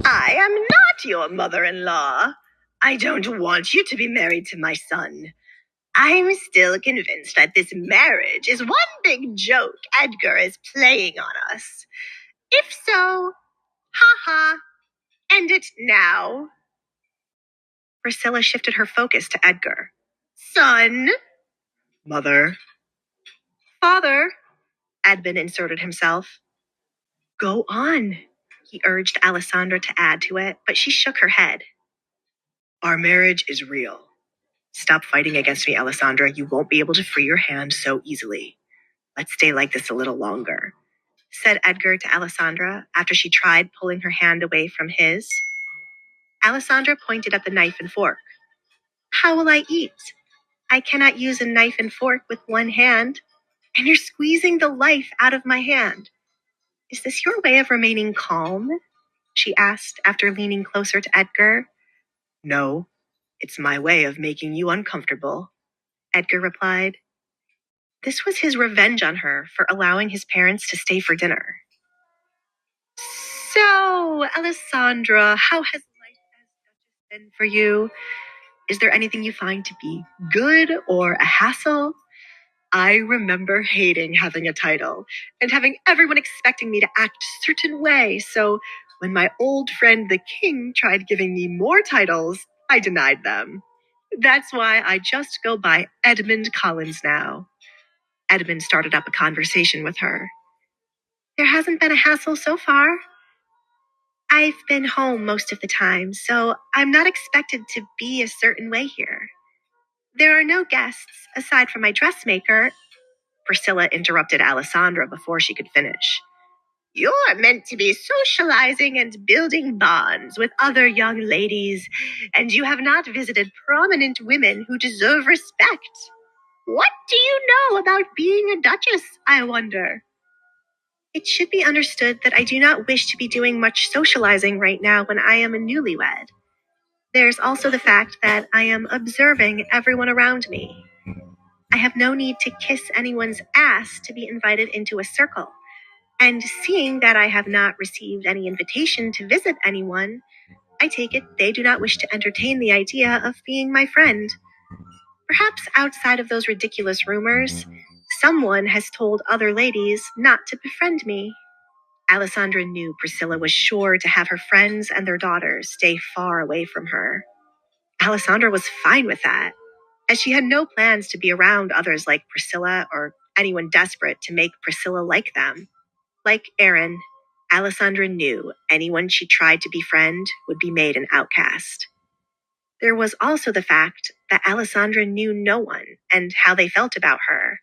I am not your mother-in-law. I don't want you to be married to my son. I'm still convinced that this marriage is one big joke Edgar is playing on us. If so, haha, end it now. Priscilla shifted her focus to Edgar. Son. Mother. Father. Edmund inserted himself. Go on, he urged Alessandra to add to it, but she shook her head. Our marriage is real. Stop fighting against me, Alessandra. You won't be able to free your hand so easily. Let's stay like this a little longer, said Edgar to Alessandra after she tried pulling her hand away from his. Alessandra pointed at the knife and fork. How will I eat? I cannot use a knife and fork with one hand, and you're squeezing the life out of my hand. Is this your way of remaining calm? She asked after leaning closer to Edgar. No, it's my way of making you uncomfortable, Edgar replied. This was his revenge on her for allowing his parents to stay for dinner. So, Alessandra, how has life as Duchess been for you? Is there anything you find to be good or a hassle? I remember hating having a title and having everyone expecting me to act a certain way, so when my old friend the king tried giving me more titles, I denied them. That's why I just go by Edmund Collins now. Edmund started up a conversation with her. There hasn't been a hassle so far. I've been home most of the time, so I'm not expected to be a certain way here. There are no guests aside from my dressmaker. Priscilla interrupted Alessandra before she could finish. You're meant to be socializing and building bonds with other young ladies, and you have not visited prominent women who deserve respect. What do you know about being a duchess, I wonder? It should be understood that I do not wish to be doing much socializing right now when I am a newlywed. There's also the fact that I am observing everyone around me. I have no need to kiss anyone's ass to be invited into a circle. And seeing that I have not received any invitation to visit anyone, I take it they do not wish to entertain the idea of being my friend. Perhaps outside of those ridiculous rumors, someone has told other ladies not to befriend me. Alessandra knew Priscilla was sure to have her friends and their daughters stay far away from her. Alessandra was fine with that, as she had no plans to be around others like Priscilla or anyone desperate to make Priscilla like them. Like Aaron, Alessandra knew anyone she tried to befriend would be made an outcast. There was also the fact that Alessandra knew no one and how they felt about her,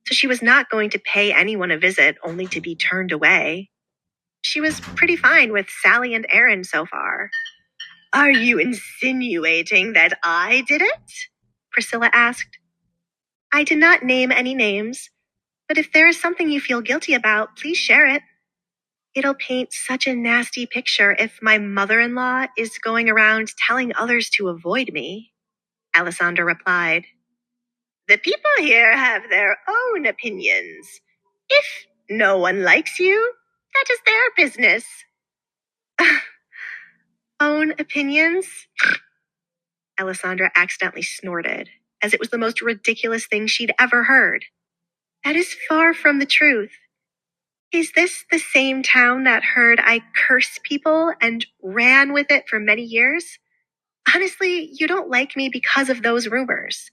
so she was not going to pay anyone a visit only to be turned away. She was pretty fine with Sally and Aaron so far. Are you insinuating that I did it? Priscilla asked. I did not name any names, but if there is something you feel guilty about, please share it. It'll paint such a nasty picture if my mother-in-law is going around telling others to avoid me, Alessandra replied. The people here have their own opinions. If no one likes you, that is their business. Own opinions? Alessandra accidentally snorted, as it was the most ridiculous thing she'd ever heard. That is far from the truth. Is this the same town that heard I curse people and ran with it for many years? Honestly, you don't like me because of those rumors.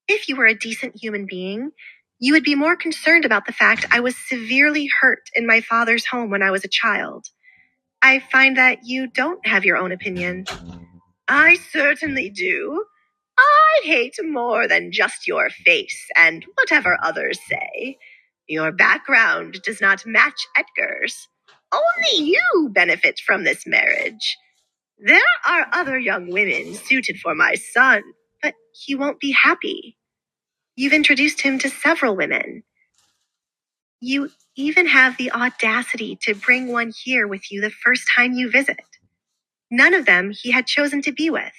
If you were a decent human being, you would be more concerned about the fact I was severely hurt in my father's home when I was a child. I find that you don't have your own opinion. I certainly do. I hate more than just your face and whatever others say. Your background does not match Edgar's. Only you benefit from this marriage. There are other young women suited for my son, but he won't be happy. You've introduced him to several women. You even have the audacity to bring one here with you the first time you visit. None of them he had chosen to be with.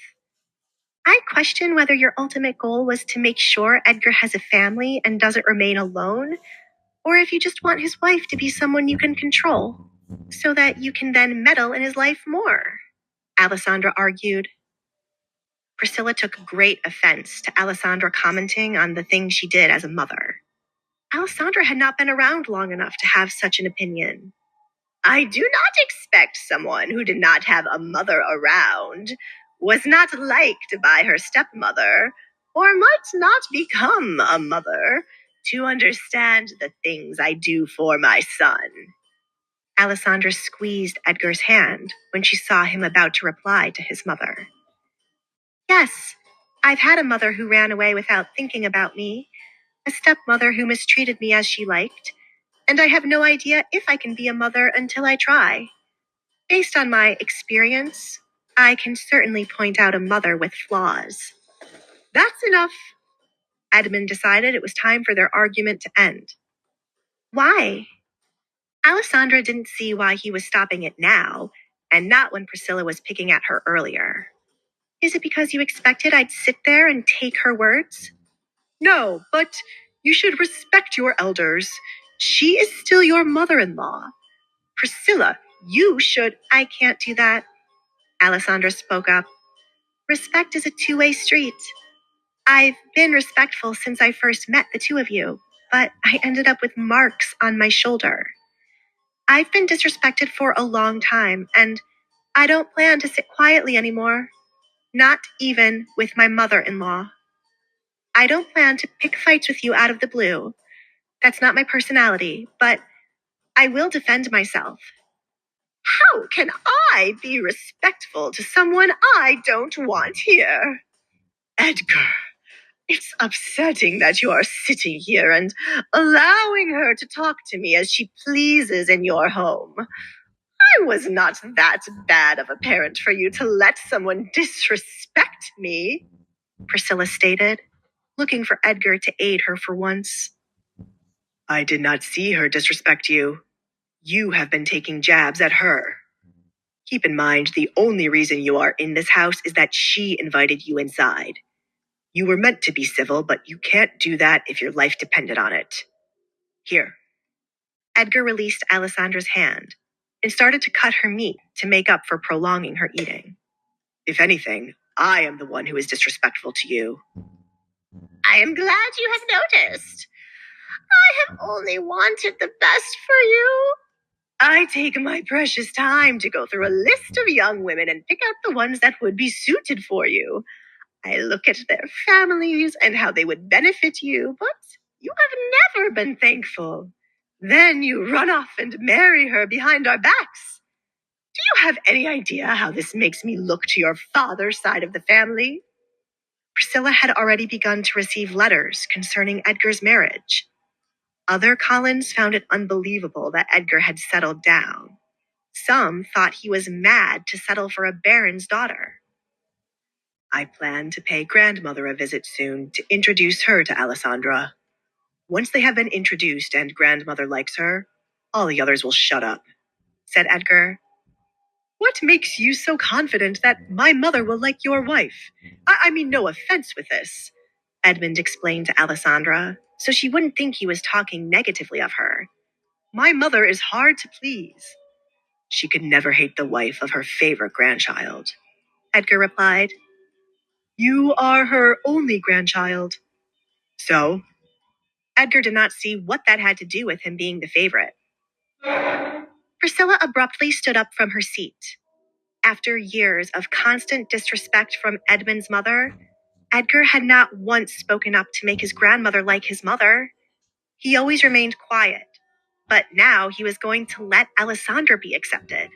I question whether your ultimate goal was to make sure Edgar has a family and doesn't remain alone, or if you just want his wife to be someone you can control. so that you can then meddle in his life more, Alessandra argued. Priscilla took great offense to Alessandra commenting on the things she did as a mother. Alessandra had not been around long enough to have such an opinion. I do not expect someone who did not have a mother around, was not liked by her stepmother, or might not become a mother, to understand the things I do for my son. Alessandra squeezed Edgar's hand when she saw him about to reply to his mother. Yes, I've had a mother who ran away without thinking about me, a stepmother who mistreated me as she liked, and I have no idea if I can be a mother until I try. Based on my experience, I can certainly point out a mother with flaws. That's enough. Edmund decided it was time for their argument to end. Why? Alessandra didn't see why he was stopping it now, and not when Priscilla was picking at her earlier. Is it because you expected I'd sit there and take her words? No, but you should respect your elders. She is still your mother-in-law. Priscilla, you should. I can't do that. Alessandra spoke up. Respect is a two-way street. I've been respectful since I first met the two of you, but I ended up with marks on my shoulder. I've been disrespected for a long time, and I don't plan to sit quietly anymore. Not even with my mother-in-law. I don't plan to pick fights with you out of the blue. That's not my personality, but I will defend myself. How can I be respectful to someone I don't want here? Edgar, it's upsetting that you are sitting here and allowing her to talk to me as she pleases in your home. I was not that bad of a parent for you to let someone disrespect me, Priscilla stated, looking for Edgar to aid her for once. I did not see her disrespect you. You have been taking jabs at her. Keep in mind, the only reason you are in this house is that she invited you inside. You were meant to be civil, but you can't do that if your life depended on it. Here. Edgar released Alessandra's hand and started to cut her meat to make up for prolonging her eating. If anything, I am the one who is disrespectful to you. I am glad you have noticed. I have only wanted the best for you. I take my precious time to go through a list of young women and pick out the ones that would be suited for you. I look at their families and how they would benefit you, but you have never been thankful. Then you run off and marry her behind our backs. Do you have any idea how this makes me look to your father's side of the family? Priscilla had already begun to receive letters concerning Edgar's marriage. Other Collins found it unbelievable that Edgar had settled down. Some thought he was mad to settle for a baron's daughter. I plan to pay grandmother a visit soon to introduce her to Alessandra. Once they have been introduced and grandmother likes her, all the others will shut up, said Edgar. What makes you so confident that my mother will like your wife? I mean no offense with this, Edmund explained to Alessandra, so she wouldn't think he was talking negatively of her. My mother is hard to please. She could never hate the wife of her favorite grandchild, Edgar replied. You are her only grandchild. So? Edgar did not see what that had to do with him being the favorite. Priscilla abruptly stood up from her seat. After years of constant disrespect from Edmund's mother, Edgar had not once spoken up to make his grandmother like his mother. He always remained quiet, but now he was going to let Alessandra be accepted.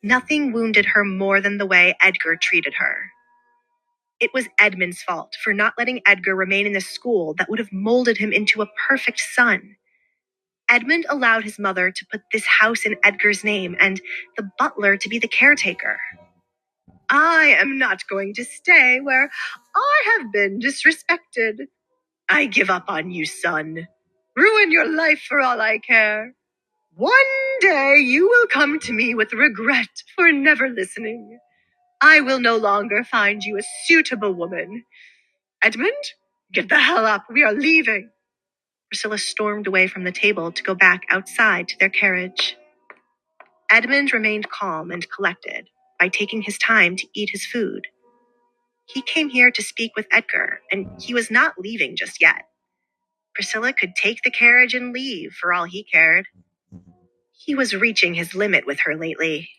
Nothing wounded her more than the way Edgar treated her. It was Edmund's fault for not letting Edgar remain in the school that would have molded him into a perfect son. Edmund allowed his mother to put this house in Edgar's name and the butler to be the caretaker. I am not going to stay where I have been disrespected. I give up on you, son. Ruin your life for all I care. One day you will come to me with regret for never listening. I will no longer find you a suitable woman. Edmund, get the hell up. We are leaving. Priscilla stormed away from the table to go back outside to their carriage. Edmund remained calm and collected by taking his time to eat his food. He came here to speak with Edgar, and he was not leaving just yet. Priscilla could take the carriage and leave for all he cared. He was reaching his limit with her lately.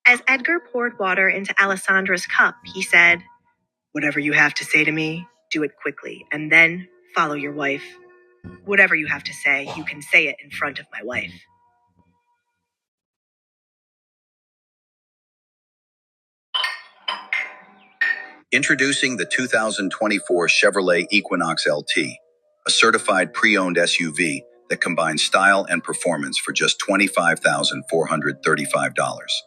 As Edgar poured water into Alessandra's cup, he said, "Whatever you have to say to me, do it quickly, and then follow your wife. Whatever you have to say, you can say it in front of my wife." Introducing the 2024 Chevrolet Equinox LT, a certified pre-owned SUV that combines style and performance for just $25,435.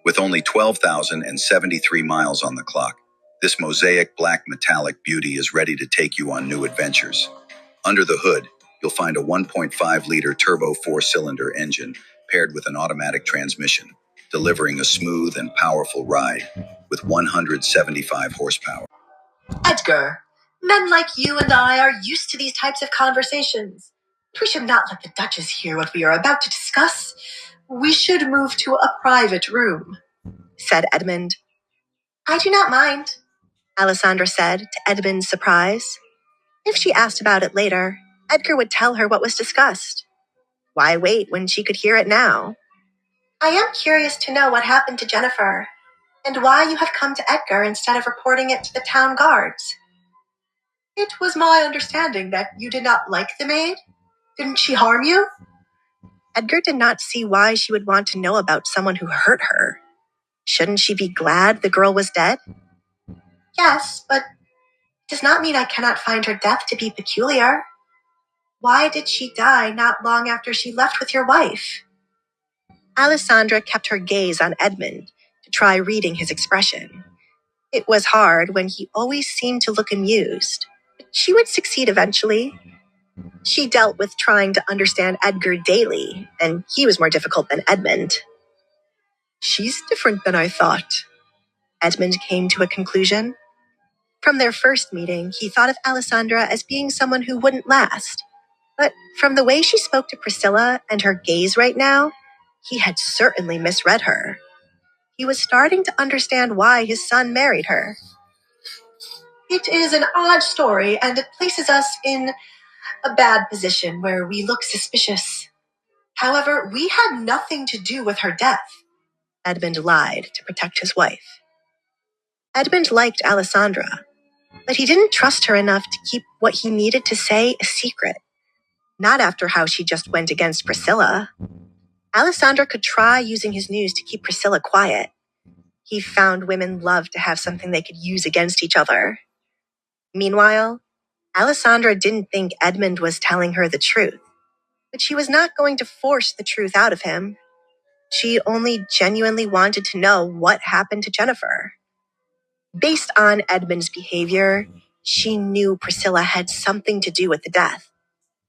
With only 12,073 miles on the clock, this mosaic black metallic beauty is ready to take you on new adventures. Under the hood, you'll find a 1.5-liter turbo 4-cylinder engine paired with an automatic transmission, delivering a smooth and powerful ride with 175 horsepower. Edgar, men like you and I are used to these types of conversations. We should not let the Duchess hear what we are about to discuss. We should move to a private room, said Edmund. I do not mind, Alessandra said, to Edmund's surprise. If she asked about it later, Edgar would tell her what was discussed. Why wait when she could hear it now? I am curious to know what happened to Jennifer, and why you have come to Edgar instead of reporting it to the town guards. It was my understanding that you did not like the maid. Didn't she harm you? Edgar did not see why she would want to know about someone who hurt her. Shouldn't she be glad the girl was dead? Yes, but it does not mean I cannot find her death to be peculiar. Why did she die not long after she left with your wife? Alessandra kept her gaze on Edmund to try reading his expression. It was hard when he always seemed to look amused. She would succeed eventually. She dealt with trying to understand Edgar daily, and he was more difficult than Edmund. She's different than I thought, Edmund came to a conclusion. From their first meeting, he thought of Alessandra as being someone who wouldn't last. But from the way she spoke to Priscilla and her gaze right now, he had certainly misread her. He was starting to understand why his son married her. It is an odd story, and it places us in a bad position where we look suspicious. However, we had nothing to do with her death. Edmund lied to protect his wife. Edmund liked Alessandra, but he didn't trust her enough to keep what he needed to say a secret. Not after how she just went against Priscilla. Alessandra could try using his news to keep Priscilla quiet. He found women loved to have something they could use against each other. Meanwhile, Alessandra didn't think Edmund was telling her the truth, but she was not going to force the truth out of him. She only genuinely wanted to know what happened to Jennifer. Based on Edmund's behavior, she knew Priscilla had something to do with the death.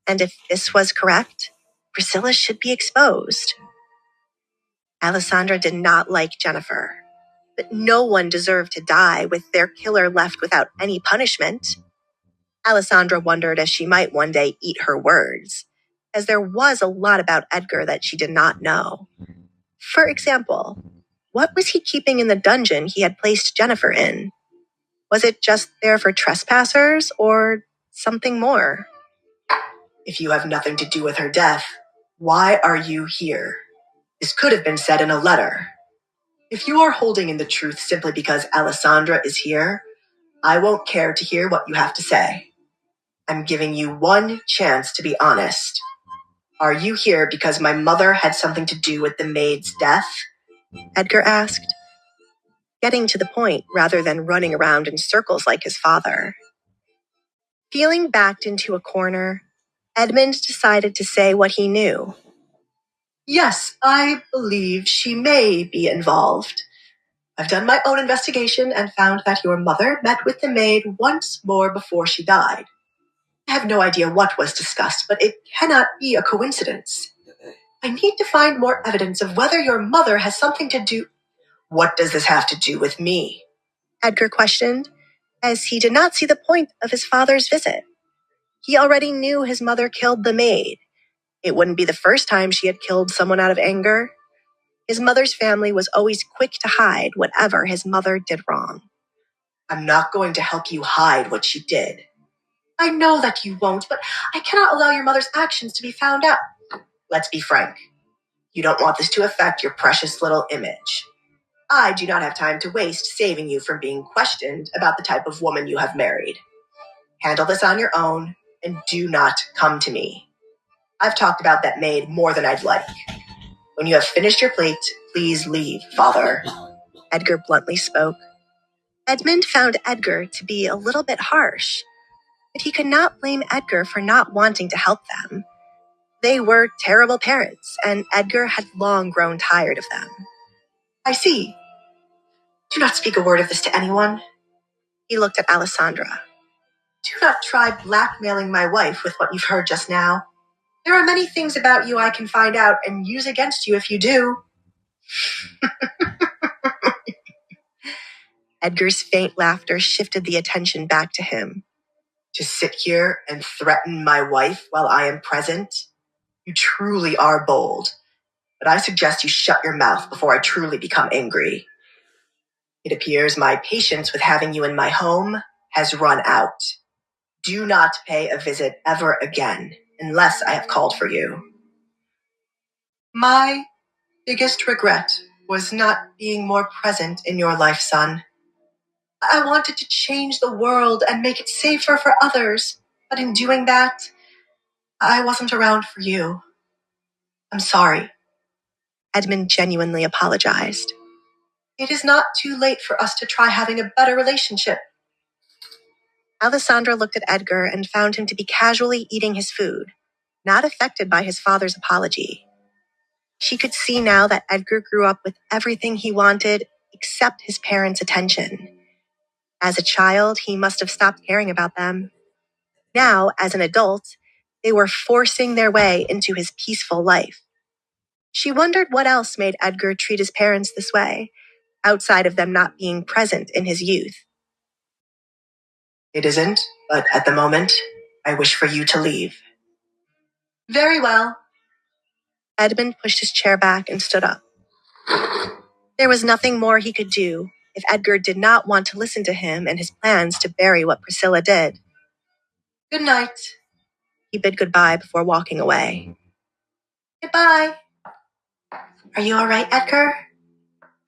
And if this was correct, Priscilla should be exposed. Alessandra did not like Jennifer, but no one deserved to die with their killer left without any punishment. Alessandra wondered if she might one day eat her words, as there was a lot about Edgar that she did not know. For example, what was he keeping in the dungeon he had placed Jennifer in? Was it just there for trespassers or something more? If you have nothing to do with her death, why are you here? This could have been said in a letter. If you are holding in the truth simply because Alessandra is here, I won't care to hear what you have to say. I'm giving you one chance to be honest. Are you here because my mother had something to do with the maid's death? Edgar asked, getting to the point rather than running around in circles like his father. Feeling backed into a corner, Edmund decided to say what he knew. Yes, I believe she may be involved. I've done my own investigation and found that your mother met with the maid once more before she died. I have no idea what was discussed, but it cannot be a coincidence. I need to find more evidence of whether your mother has something to do. What does this have to do with me? Edgar questioned, as he did not see the point of his father's visit. He already knew his mother killed the maid. It wouldn't be the first time she had killed someone out of anger. His mother's family was always quick to hide whatever his mother did wrong. I'm not going to help you hide what she did. I know that you won't, but I cannot allow your mother's actions to be found out. Let's be frank. You don't want this to affect your precious little image. I do not have time to waste saving you from being questioned about the type of woman you have married. Handle this on your own and do not come to me. I've talked about that maid more than I'd like. When you have finished your plate, please leave, father. Edgar bluntly spoke. Edmund found Edgar to be a little bit harsh, but he could not blame Edgar for not wanting to help them. They were terrible parents, and Edgar had long grown tired of them. I see. Do not speak a word of this to anyone. He looked at Alessandra. Do not try blackmailing my wife with what you've heard just now. There are many things about you I can find out and use against you if you do. Edgar's faint laughter shifted the attention back to him. To sit here and threaten my wife while I am present? You truly are bold, but I suggest you shut your mouth before I truly become angry. It appears my patience with having you in my home has run out. Do not pay a visit ever again, unless I have called for you. My biggest regret was not being more present in your life, son. I wanted to change the world and make it safer for others, but in doing that, I wasn't around for you. I'm sorry. Edmund genuinely apologized. It is not too late for us to try having a better relationship. Alessandra looked at Edgar and found him to be casually eating his food, not affected by his father's apology. She could see now that Edgar grew up with everything he wanted except his parents' attention. As a child, he must have stopped caring about them. Now, as an adult, they were forcing their way into his peaceful life. She wondered what else made Edgar treat his parents this way, outside of them not being present in his youth. It isn't, but at the moment, I wish for you to leave. Very well. Edmund pushed his chair back and stood up. There was nothing more he could do if Edgar did not want to listen to him and his plans to bury what Priscilla did. Good night. He bid goodbye before walking away. Goodbye. Are you all right, Edgar?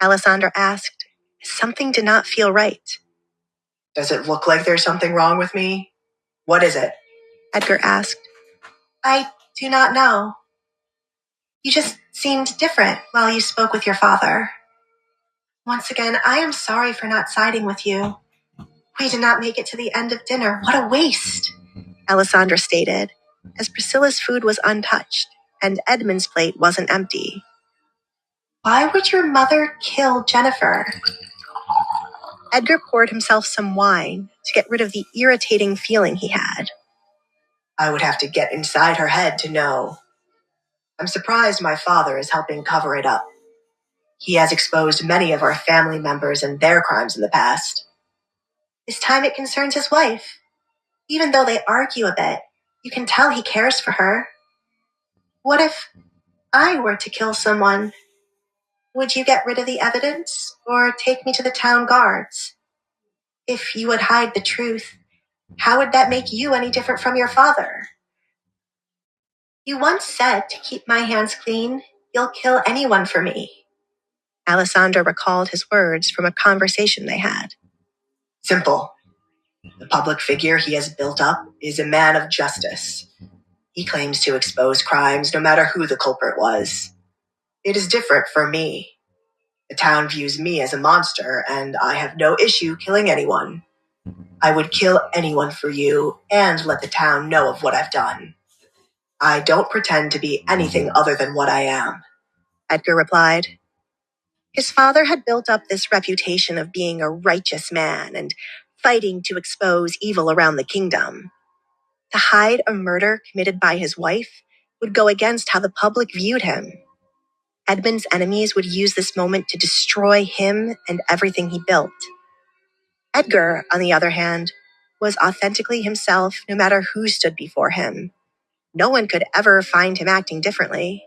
Alessandra asked. Something did not feel right. Does it look like there's something wrong with me? What is it? Edgar asked. I do not know. You just seemed different while you spoke with your father. Once again, I am sorry for not siding with you. We did not make it to the end of dinner. What a waste, Alessandra stated, as Priscilla's food was untouched and Edmund's plate wasn't empty. Why would your mother kill Jennifer? Edgar poured himself some wine to get rid of the irritating feeling he had. I would have to get inside her head to know. I'm surprised my father is helping cover it up. He has exposed many of our family members and their crimes in the past. This time it concerns his wife. Even though they argue a bit, you can tell he cares for her. What if I were to kill someone? Would you get rid of the evidence or take me to the town guards? If you would hide the truth, how would that make you any different from your father? You once said to keep my hands clean, you'll kill anyone for me. Alessandra recalled his words from a conversation they had. Simple. The public figure he has built up is a man of justice. He claims to expose crimes no matter who the culprit was. It is different for me. The town views me as a monster, and I have no issue killing anyone. I would kill anyone for you and let the town know of what I've done. I don't pretend to be anything other than what I am, Edgar replied. His father had built up this reputation of being a righteous man and fighting to expose evil around the kingdom. To hide a murder committed by his wife would go against how the public viewed him. Edmund's enemies would use this moment to destroy him and everything he built. Edgar, on the other hand, was authentically himself no matter who stood before him. No one could ever find him acting differently.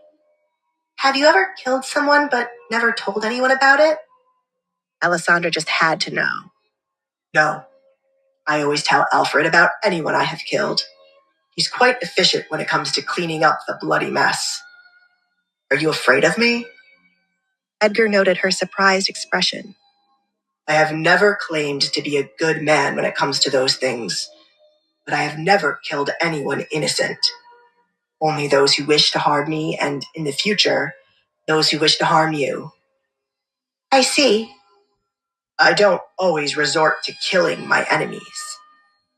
Have you ever killed someone but never told anyone about it? Alessandra just had to know. No. I always tell Alfred about anyone I have killed. He's quite efficient when it comes to cleaning up the bloody mess. Are you afraid of me? Edgar noted her surprised expression. I have never claimed to be a good man when it comes to those things, but I have never killed anyone innocent. Only those who wish to harm me, and in the future, those who wish to harm you. I see. I don't always resort to killing my enemies.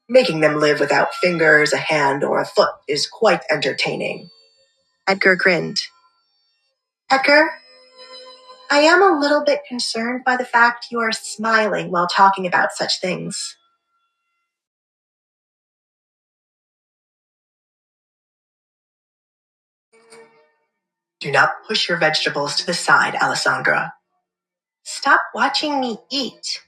Making them live without fingers, a hand, or a foot is quite entertaining. Edgar grinned. Edgar, I am a little bit concerned by the fact you are smiling while talking about such things. Do not push your vegetables to the side, Alessandra. Stop watching me eat.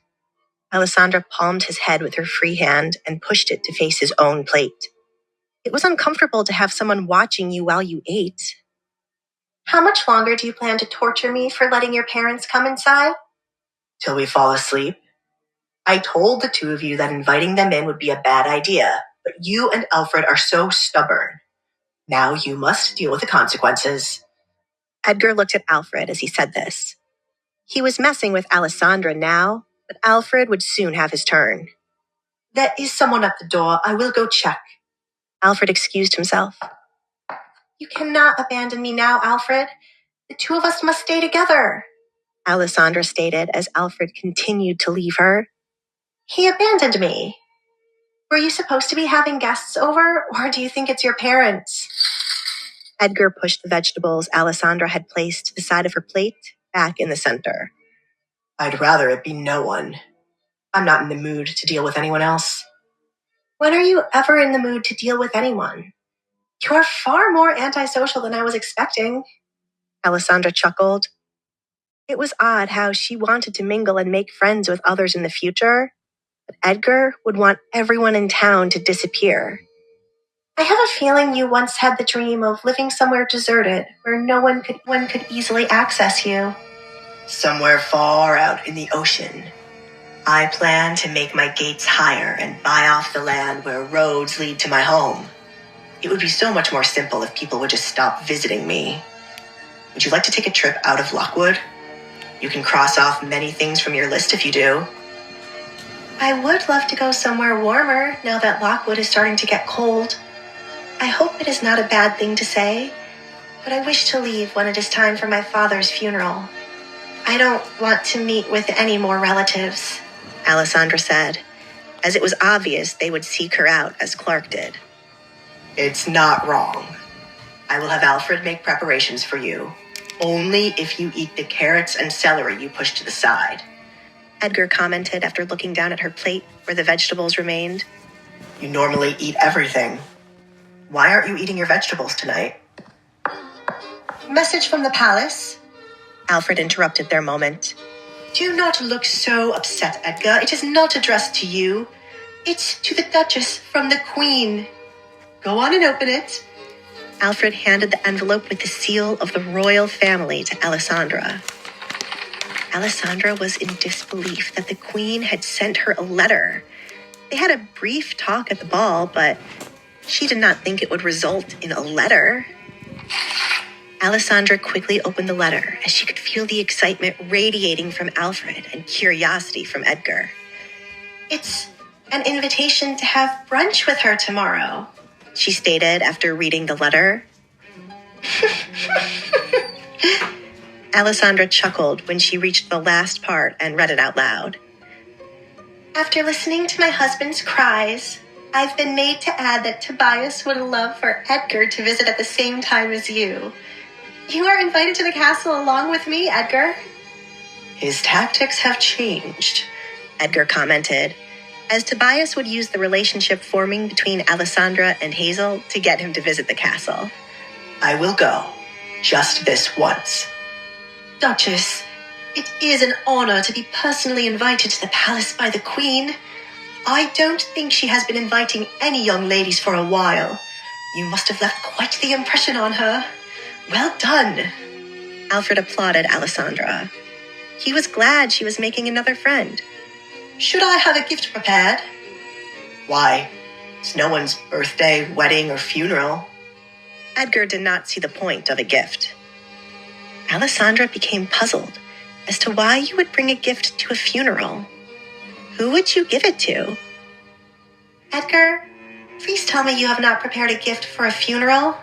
Alessandra palmed his head with her free hand and pushed it to face his own plate. It was uncomfortable to have someone watching you while you ate. How much longer do you plan to torture me for letting your parents come inside? Till we fall asleep. I told the two of you that inviting them in would be a bad idea, but you and Alfred are so stubborn. Now you must deal with the consequences. Edgar looked at Alfred as he said this. He was messing with Alessandra now, but Alfred would soon have his turn. There is someone at the door. I will go check. Alfred excused himself. You cannot abandon me now, Alfred. The two of us must stay together, Alessandra stated as Alfred continued to leave her. He abandoned me. Were you supposed to be having guests over, or do you think it's your parents? Edgar pushed the vegetables Alessandra had placed to the side of her plate back in the center. I'd rather it be no one. I'm not in the mood to deal with anyone else. When are you ever in the mood to deal with anyone? You are far more antisocial than I was expecting. Alessandra chuckled. It was odd how she wanted to mingle and make friends with others in the future, but Edgar would want everyone in town to disappear. I have a feeling you once had the dream of living somewhere deserted where no one could easily access you. Somewhere far out in the ocean. I plan to make my gates higher and buy off the land where roads lead to my home. It would be so much more simple if people would just stop visiting me. Would you like to take a trip out of Lockwood? You can cross off many things from your list if you do. I would love to go somewhere warmer now that Lockwood is starting to get cold. I hope it is not a bad thing to say, but I wish to leave when it is time for my father's funeral. I don't want to meet with any more relatives, Alessandra said, as it was obvious they would seek her out as Clark did. It's not wrong. I will have Alfred make preparations for you, only if you eat the carrots and celery you pushed to the side, Edgar commented after looking down at her plate where the vegetables remained. You normally eat everything. Why aren't you eating your vegetables tonight? Message from the palace. Alfred interrupted their moment. Do not look so upset, Edgar. It is not addressed to you. It's to the Duchess from the Queen. Go on and open it. Alfred handed the envelope with the seal of the royal family to Alessandra. Alessandra was in disbelief that the Queen had sent her a letter. They had a brief talk at the ball, but she did not think it would result in a letter. Alessandra quickly opened the letter as she could feel the excitement radiating from Alfred and curiosity from Edgar. It's an invitation to have brunch with her tomorrow, she stated after reading the letter. Alessandra chuckled when she reached the last part and read it out loud. After listening to my husband's cries, I've been made to add that Tobias would love for Edgar to visit at the same time as you. You are invited to the castle along with me, Edgar. His tactics have changed, Edgar commented, as Tobias would use the relationship forming between Alessandra and Hazel to get him to visit the castle. I will go, just this once. Duchess, it is an honor to be personally invited to the palace by the Queen. I don't think she has been inviting any young ladies for a while. You must have left quite the impression on her. Well done. Alfred applauded Alessandra. He was glad she was making another friend. Should I have a gift prepared? Why? It's no one's birthday, wedding, or funeral. Edgar did not see the point of a gift. Alessandra became puzzled as to why you would bring a gift to a funeral. Who would you give it to? Edgar, please tell me you have not prepared a gift for a funeral.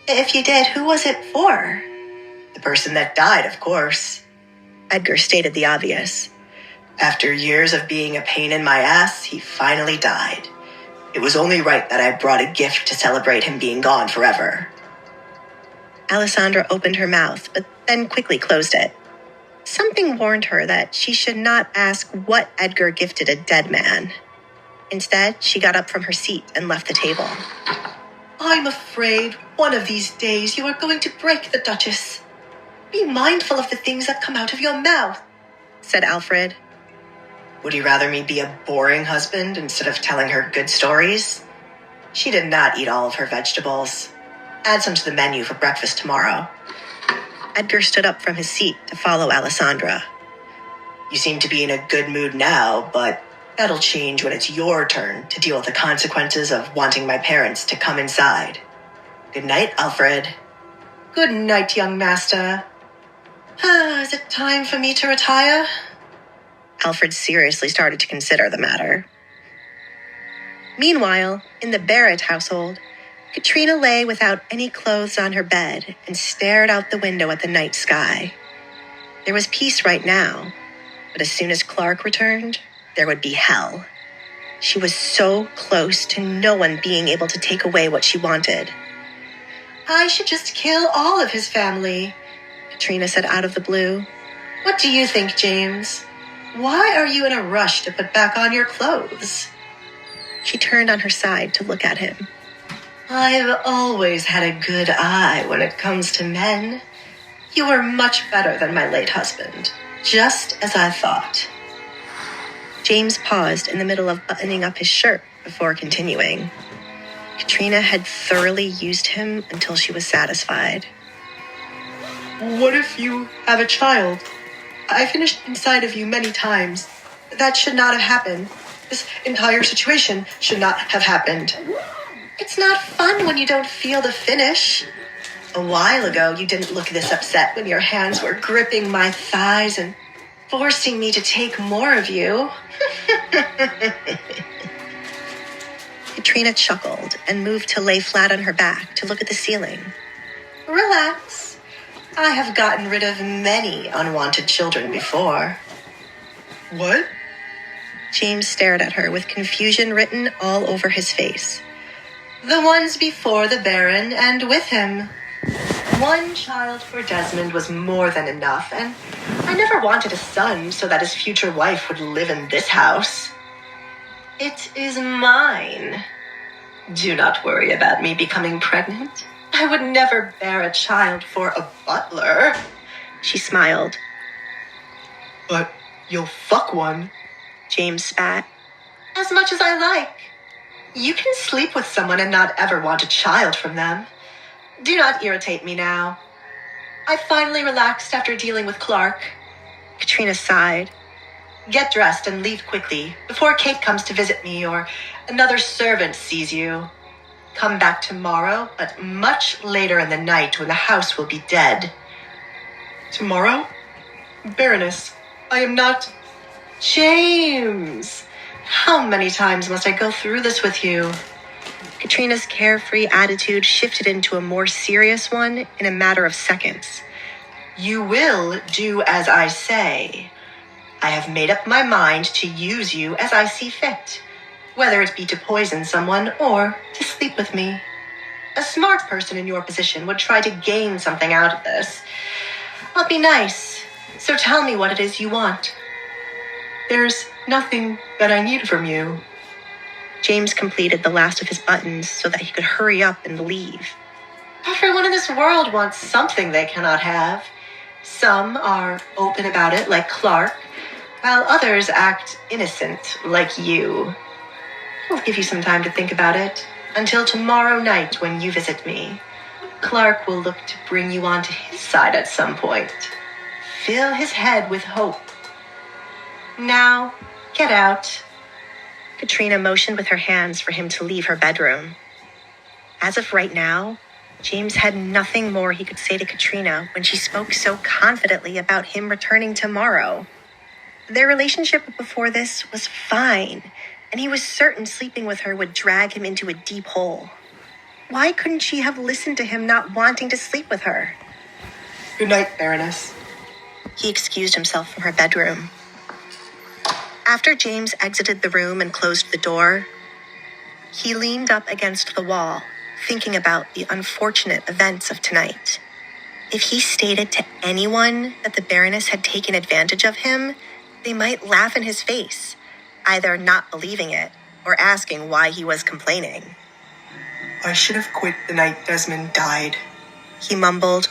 If you did, who was it for? The person that died, of course. Edgar stated the obvious. After years of being a pain in my ass, he finally died. It was only right that I brought a gift to celebrate him being gone forever. Alessandra opened her mouth, but then quickly closed it. Something warned her that she should not ask what Edgar gifted a dead man. Instead, she got up from her seat and left the table. I'm afraid one of these days you are going to break the Duchess. Be mindful of the things that come out of your mouth, said Alfred. Would you rather me be a boring husband instead of telling her good stories? She did not eat all of her vegetables. Add some to the menu for breakfast tomorrow. Edgar stood up from his seat to follow Alessandra. You seem to be in a good mood now, but that'll change when it's your turn to deal with the consequences of wanting my parents to come inside. Good night, Alfred. Good night, young master. Is it time for me to retire? Alfred seriously started to consider the matter. Meanwhile, in the Barrett household, Katrina lay without any clothes on her bed and stared out the window at the night sky. There was peace right now, but as soon as Clark returned, there would be hell. She was so close to no one being able to take away what she wanted. I should just kill all of his family, Katrina said out of the blue. What do you think, James? Why are you in a rush to put back on your clothes? She turned on her side to look at him. I've always had a good eye when it comes to men. You were much better than my late husband, just as I thought. James paused in the middle of buttoning up his shirt before continuing. Katrina had thoroughly used him until she was satisfied. What if you have a child? I finished inside of you many times. That should not have happened. This entire situation should not have happened. It's not fun when you don't feel the finish. A while ago, you didn't look this upset when your hands were gripping my thighs and forcing me to take more of you. Katrina chuckled and moved to lay flat on her back to look at the ceiling. Relax. I have gotten rid of many unwanted children before. What? James stared at her with confusion written all over his face. The ones before the Baron and with him. One child for Desmond was more than enough, and I never wanted a son so that his future wife would live in this house. It is mine. Do not worry about me becoming pregnant. I would never bear a child for a butler. She smiled. But you'll fuck one, James spat. As much as I like. You can sleep with someone and not ever want a child from them. Do not irritate me now. I finally relaxed after dealing with Clark. Katrina sighed. Get dressed and leave quickly before Kate comes to visit me or another servant sees you. Come back tomorrow, but much later in the night when the house will be dead. Tomorrow? Baroness, I am not... James! How many times must I go through this with you? Katrina's carefree attitude shifted into a more serious one in a matter of seconds. You will do as I say. I have made up my mind to use you as I see fit, whether it be to poison someone or to sleep with me. A smart person in your position would try to gain something out of this. I'll be nice, so tell me what it is you want. There's nothing that I need from you. James completed the last of his buttons so that he could hurry up and leave. Everyone in this world wants something they cannot have. Some are open about it, like Clark, while others act innocent, like you. I'll give you some time to think about it, until tomorrow night when you visit me. Clark will look to bring you onto his side at some point. Fill his head with hope. Now, get out. Katrina motioned with her hands for him to leave her bedroom. As of right now, James had nothing more he could say to Katrina when she spoke so confidently about him returning tomorrow. Their relationship before this was fine, and he was certain sleeping with her would drag him into a deep hole. Why couldn't she have listened to him not wanting to sleep with her? Good night, Baroness. He excused himself from her bedroom. After James exited the room and closed the door, he leaned up against the wall, thinking about the unfortunate events of tonight. If he stated to anyone that the Baroness had taken advantage of him, they might laugh in his face, either not believing it or asking why he was complaining. I should have quit the night Desmond died. He mumbled,